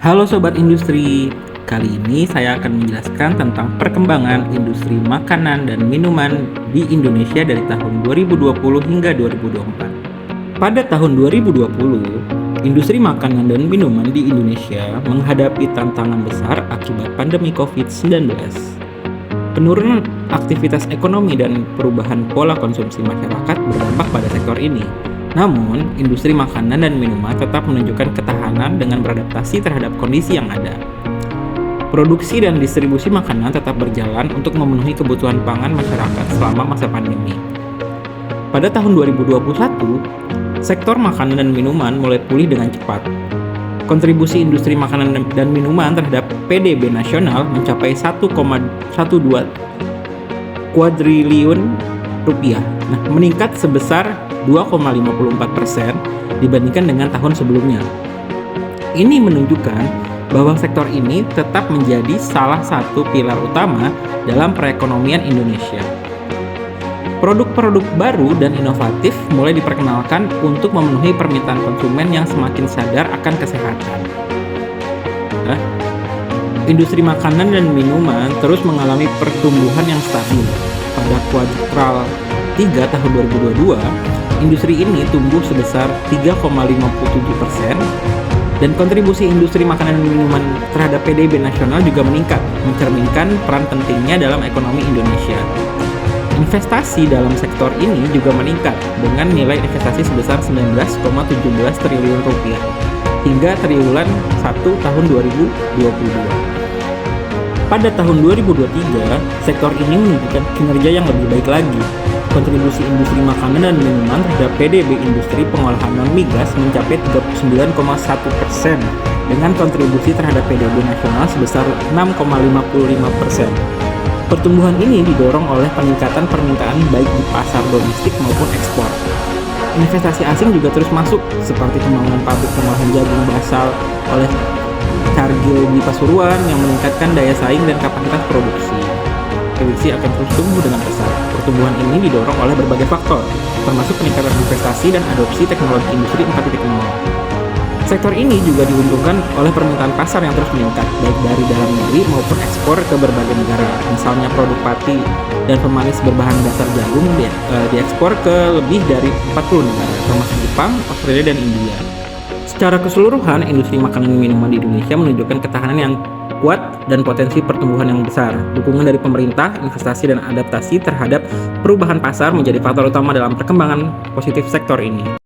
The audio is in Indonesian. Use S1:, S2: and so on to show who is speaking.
S1: Halo Sobat Industri, kali ini saya akan menjelaskan tentang perkembangan industri makanan dan minuman di Indonesia dari tahun 2020 hingga 2024. Pada tahun 2020, industri makanan dan minuman di Indonesia menghadapi tantangan besar akibat pandemi COVID-19. Penurunan aktivitas ekonomi dan perubahan pola konsumsi masyarakat berdampak pada sektor ini. Namun, industri makanan dan minuman tetap menunjukkan ketahanan dengan beradaptasi terhadap kondisi yang ada. Produksi dan distribusi makanan tetap berjalan untuk memenuhi kebutuhan pangan masyarakat selama masa pandemi. Pada tahun 2021, sektor makanan dan minuman mulai pulih dengan cepat. Kontribusi industri makanan dan minuman terhadap PDB nasional mencapai 1,12 kuadriliun rupiah. Meningkat sebesar 2,54% dibandingkan dengan tahun sebelumnya. Ini menunjukkan bahwa sektor ini tetap menjadi salah satu pilar utama dalam perekonomian Indonesia. Produk-produk baru dan inovatif mulai diperkenalkan untuk memenuhi permintaan konsumen yang semakin sadar akan kesehatan. Industri makanan dan minuman terus mengalami pertumbuhan yang stabil. Pada kuartal 3 tahun 2022, industri ini tumbuh sebesar 3,57% dan kontribusi industri makanan dan minuman terhadap PDB nasional juga meningkat, mencerminkan peran pentingnya dalam ekonomi Indonesia. Investasi dalam sektor ini juga meningkat dengan nilai investasi sebesar 19,17 triliun rupiah hingga triwulan 1 tahun 2022. Pada tahun 2023, sektor ini menunjukkan kinerja yang lebih baik lagi. Kontribusi industri makanan dan minuman terhadap PDB industri pengolahan non-migas mencapai 39,1% dengan kontribusi terhadap PDB nasional sebesar 6,55%. Pertumbuhan ini didorong oleh peningkatan permintaan baik di pasar domestik maupun ekspor. Investasi asing juga terus masuk, seperti pembangunan pabrik pengolahan jagung basal oleh Cargill di Pasuruan yang meningkatkan daya saing dan kapasitas produksi. Prediksi akan terus tumbuh dengan pesat. Pertumbuhan ini didorong oleh berbagai faktor, termasuk peningkatan investasi dan adopsi teknologi industri 4.0. Sektor ini juga diuntungkan oleh permintaan pasar yang terus meningkat, baik dari dalam negeri maupun ekspor ke berbagai negara. Misalnya produk pati dan pemanis berbahan dasar jagung diekspor ke lebih dari 40 negara, termasuk Jepang, Australia, dan India. Secara keseluruhan, industri makanan dan minuman di Indonesia menunjukkan ketahanan yang kuat dan potensi pertumbuhan yang besar. Dukungan dari pemerintah, investasi, dan adaptasi terhadap perubahan pasar menjadi faktor utama dalam perkembangan positif sektor ini.